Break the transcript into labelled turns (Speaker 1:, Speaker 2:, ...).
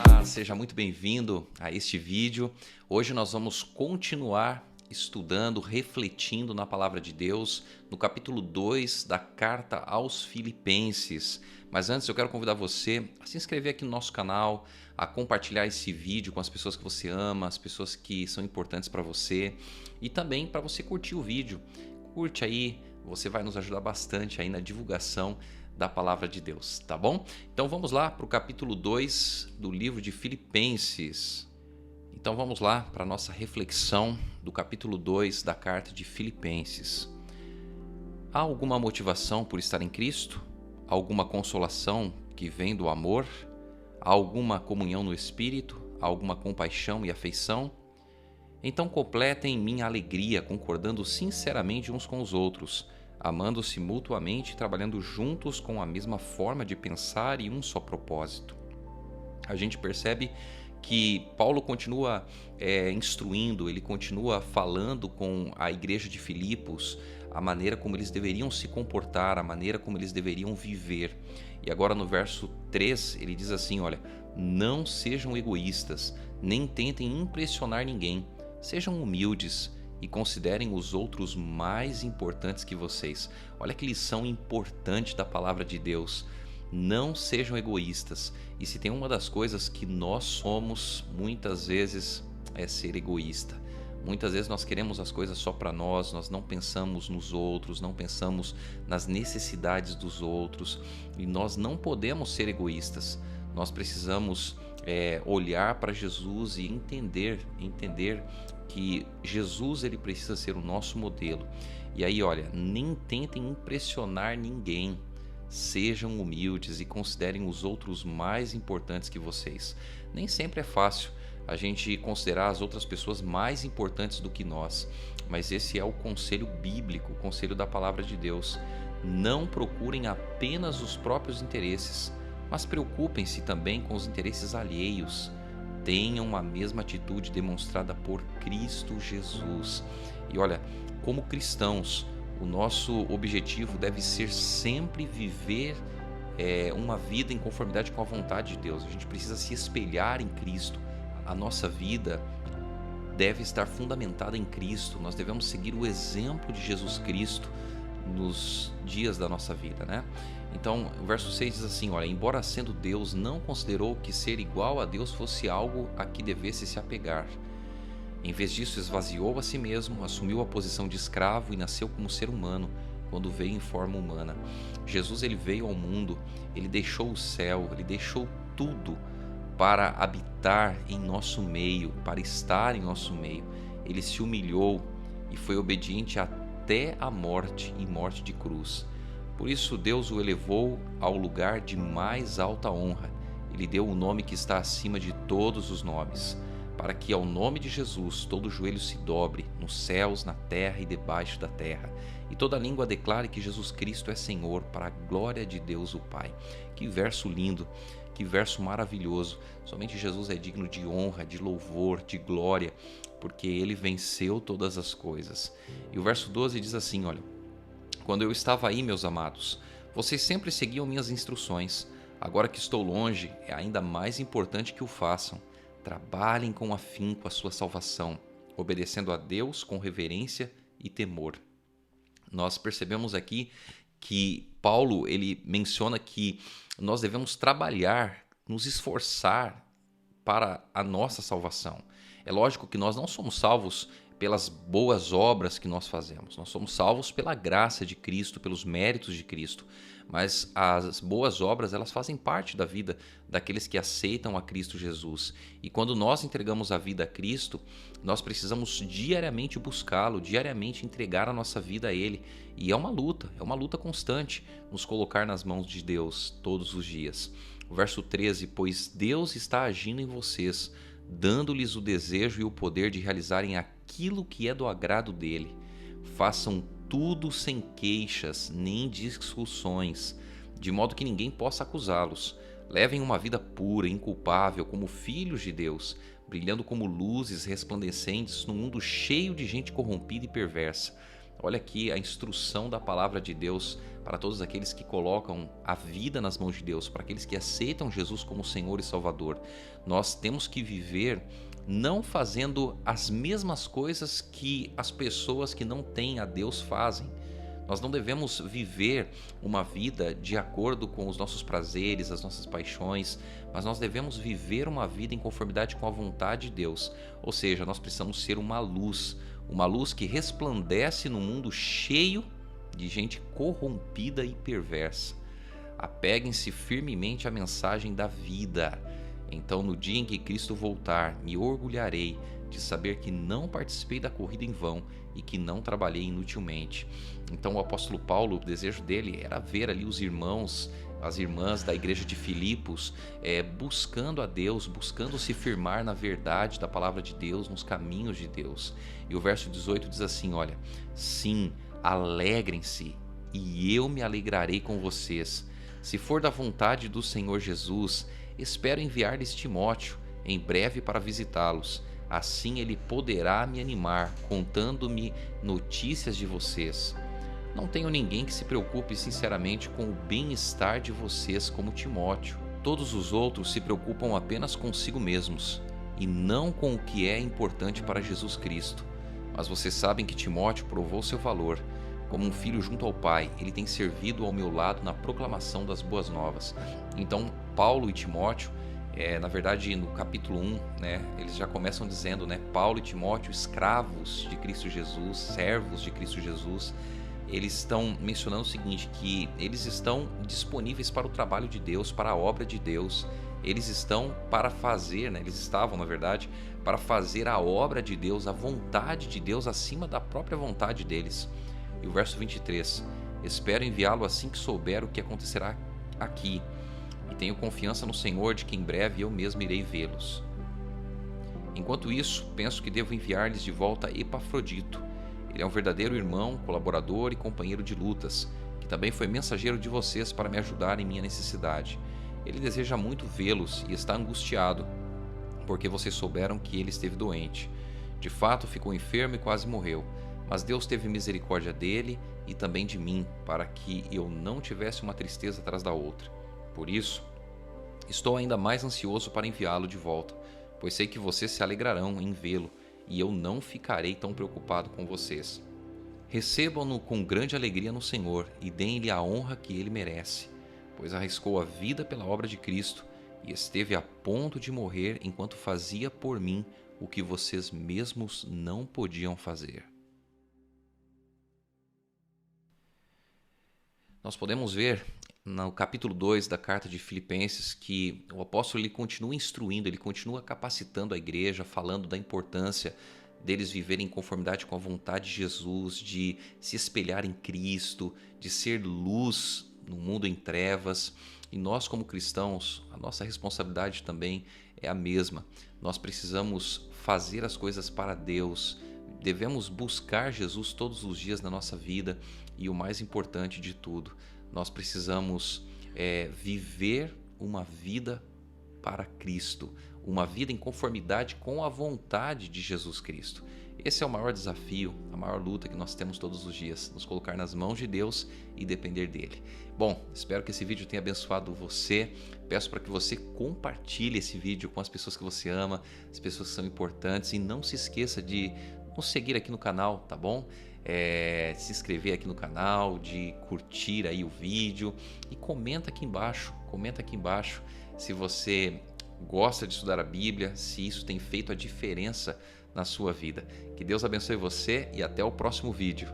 Speaker 1: Olá, seja muito bem-vindo a este vídeo. Hoje nós vamos continuar estudando, refletindo na Palavra de Deus, no capítulo 2 da Carta aos Filipenses. Mas antes eu quero convidar você a se inscrever aqui no nosso canal, a compartilhar esse vídeo com as pessoas que você ama, as pessoas que são importantes para você e também para você curtir o vídeo. Curte aí, você vai nos ajudar bastante aí na divulgação da Palavra de Deus, tá bom? Então vamos lá para o capítulo 2 do livro de Filipenses. Então vamos lá para a nossa reflexão do capítulo 2 da carta de Filipenses. Há alguma motivação por estar em Cristo? Há alguma consolação que vem do amor? Há alguma comunhão no Espírito? Há alguma compaixão e afeição? Então completem minha alegria, concordando sinceramente uns com os outros, amando-se mutuamente e trabalhando juntos com a mesma forma de pensar e um só propósito. A gente percebe que Paulo continua instruindo, ele continua falando com a igreja de Filipos a maneira como eles deveriam se comportar, a maneira como eles deveriam viver. E agora no verso 3 ele diz assim, olha, não sejam egoístas, nem tentem impressionar ninguém, sejam humildes e considerem os outros mais importantes que vocês. Olha que lição importante da palavra de Deus. Não sejam egoístas. E se tem uma das coisas que nós somos, muitas vezes, é ser egoísta. Muitas vezes nós queremos as coisas só para nós, nós não pensamos nos outros, não pensamos nas necessidades dos outros. E nós não podemos ser egoístas. Nós precisamos olhar para Jesus e entender que Jesus ele precisa ser o nosso modelo. E aí, olha, nem tentem impressionar ninguém. Sejam humildes e considerem os outros mais importantes que vocês. Nem sempre é fácil a gente considerar as outras pessoas mais importantes do que nós, mas esse é o conselho bíblico, o conselho da palavra de Deus. Não procurem apenas os próprios interesses, mas preocupem-se também com os interesses alheios. Tenham a mesma atitude demonstrada por Cristo Jesus. E olha, como cristãos, o nosso objetivo deve ser sempre viver uma vida em conformidade com a vontade de Deus. A gente precisa se espelhar em Cristo. A nossa vida deve estar fundamentada em Cristo. Nós devemos seguir o exemplo de Jesus Cristo nos dias da nossa vida, né? Então, o verso 6 diz assim, olha, embora sendo Deus, não considerou que ser igual a Deus fosse algo a que devesse se apegar. Em vez disso, esvaziou a si mesmo, assumiu a posição de escravo e nasceu como ser humano, quando veio em forma humana. Jesus ele veio ao mundo, ele deixou o céu, ele deixou tudo para habitar em nosso meio, para estar em nosso meio. Ele se humilhou e foi obediente até a morte e morte de cruz. Por isso Deus o elevou ao lugar de mais alta honra. Ele deu o nome que está acima de todos os nomes, para que ao nome de Jesus todo joelho se dobre, nos céus, na terra e debaixo da terra, e toda língua declare que Jesus Cristo é Senhor, para a glória de Deus o Pai. Que verso lindo, que verso maravilhoso. Somente Jesus é digno de honra, de louvor, de glória, porque Ele venceu todas as coisas. E o verso 12 diz assim, olha, quando eu estava aí, meus amados, vocês sempre seguiam minhas instruções. Agora que estou longe, é ainda mais importante que o façam. Trabalhem com afinco a sua salvação, obedecendo a Deus com reverência e temor. Nós percebemos aqui que Paulo ele menciona que nós devemos trabalhar, nos esforçar para a nossa salvação. É lógico que nós não somos salvos pelas boas obras que nós fazemos. Nós somos salvos pela graça de Cristo, pelos méritos de Cristo. Mas as boas obras, elas fazem parte da vida daqueles que aceitam a Cristo Jesus. E quando nós entregamos a vida a Cristo, nós precisamos diariamente buscá-lo, diariamente entregar a nossa vida a Ele. E é uma luta constante, nos colocar nas mãos de Deus todos os dias. O verso 13, pois Deus está agindo em vocês, dando-lhes o desejo e o poder de realizarem aquilo que é do agrado dele. Façam tudo sem queixas nem discussões, de modo que ninguém possa acusá-los. Levem uma vida pura, inculpável, como filhos de Deus, brilhando como luzes resplandecentes num mundo cheio de gente corrompida e perversa. Olha aqui a instrução da palavra de Deus para todos aqueles que colocam a vida nas mãos de Deus, para aqueles que aceitam Jesus como Senhor e Salvador. Nós temos que viver não fazendo as mesmas coisas que as pessoas que não têm a Deus fazem. Nós não devemos viver uma vida de acordo com os nossos prazeres, as nossas paixões, mas nós devemos viver uma vida em conformidade com a vontade de Deus. Ou seja, nós precisamos ser uma luz que resplandece no mundo cheio de gente corrompida e perversa. Apeguem-se firmemente à mensagem da vida. Então, no dia em que Cristo voltar, me orgulharei de saber que não participei da corrida em vão e que não trabalhei inutilmente. Então, o apóstolo Paulo, o desejo dele era ver ali os irmãos, as irmãs da igreja de Filipos, buscando a Deus, buscando se firmar na verdade da palavra de Deus, nos caminhos de Deus. E o verso 18 diz assim, olha, sim, alegrem-se e eu me alegrarei com vocês. Se for da vontade do Senhor Jesus, espero enviar-lhes Timóteo em breve para visitá-los. Assim ele poderá me animar, contando-me notícias de vocês. Não tenho ninguém que se preocupe sinceramente com o bem-estar de vocês como Timóteo. Todos os outros se preocupam apenas consigo mesmos e não com o que é importante para Jesus Cristo. Mas vocês sabem que Timóteo provou seu valor. Como um filho junto ao Pai, ele tem servido ao meu lado na proclamação das boas novas. Então, Paulo e Timóteo, na verdade, no capítulo 1, eles já começam dizendo, Paulo e Timóteo, escravos de Cristo Jesus, servos de Cristo Jesus, eles estão mencionando o seguinte, que eles estão disponíveis para o trabalho de Deus, para a obra de Deus. Eles estão para fazer, eles estavam, na verdade, para fazer a obra de Deus, a vontade de Deus acima da própria vontade deles. E o verso 23, espero enviá-lo assim que souber o que acontecerá aqui, e tenho confiança no Senhor de que em breve eu mesmo irei vê-los. Enquanto isso, penso que devo enviar-lhes de volta Epafrodito. Ele é um verdadeiro irmão, colaborador e companheiro de lutas, que também foi mensageiro de vocês para me ajudar em minha necessidade. Ele deseja muito vê-los e está angustiado, porque vocês souberam que ele esteve doente. De fato, ficou enfermo e quase morreu. Mas Deus teve misericórdia dele e também de mim, para que eu não tivesse uma tristeza atrás da outra. Por isso, estou ainda mais ansioso para enviá-lo de volta, pois sei que vocês se alegrarão em vê-lo, e eu não ficarei tão preocupado com vocês. Recebam-no com grande alegria no Senhor e deem-lhe a honra que ele merece, pois arriscou a vida pela obra de Cristo e esteve a ponto de morrer enquanto fazia por mim o que vocês mesmos não podiam fazer. Nós podemos ver no capítulo 2 da carta de Filipenses que o apóstolo ele continua instruindo, ele continua capacitando a igreja, falando da importância deles viverem em conformidade com a vontade de Jesus, de se espelhar em Cristo, de ser luz no mundo em trevas. E nós, como cristãos, a nossa responsabilidade também é a mesma. Nós precisamos fazer as coisas para Deus, devemos buscar Jesus todos os dias na nossa vida. E o mais importante de tudo, nós precisamos viver uma vida para Cristo, uma vida em conformidade com a vontade de Jesus Cristo. Esse é o maior desafio, a maior luta que nós temos todos os dias, nos colocar nas mãos de Deus e depender dele. Bom, espero que esse vídeo tenha abençoado você. Peço para que você compartilhe esse vídeo com as pessoas que você ama, as pessoas que são importantes, e não se esqueça de nos seguir aqui no canal, tá bom? Se inscrever aqui no canal, de curtir aí o vídeo e comenta aqui embaixo se você gosta de estudar a Bíblia, se isso tem feito a diferença na sua vida. Que Deus abençoe você e até o próximo vídeo.